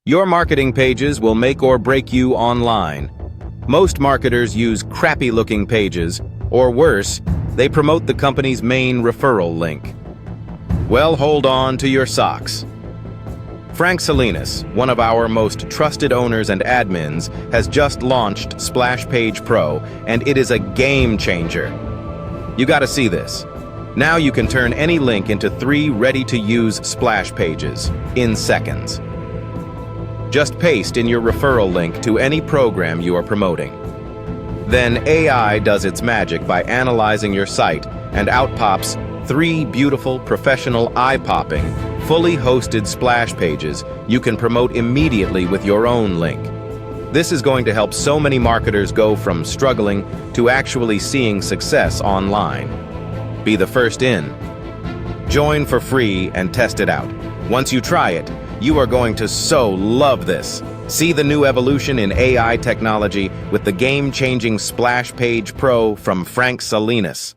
Your marketing pages will make or break you online. Most marketers use crappy-looking pages, or worse, they promote the company's main referral link. Well, hold on to your socks. Frank Salinas, one of our most trusted owners and admins, has just launched Splash Page Pro, and it is a game changer. You gotta see this. Now you can turn any link into 3 ready-to-use splash pages in seconds. Just paste in your referral link to any program you are promoting. Then AI does its magic by analyzing your site, and out pops 3 beautiful, professional, eye-popping, fully hosted splash pages you can promote immediately with your own link. This is going to help so many marketers go from struggling to actually seeing success online. Be the first in. Join for free and test it out. Once you try it, you are going to so love this. See the new evolution in AI technology with the game-changing Splash Page Pro from Frank Salinas.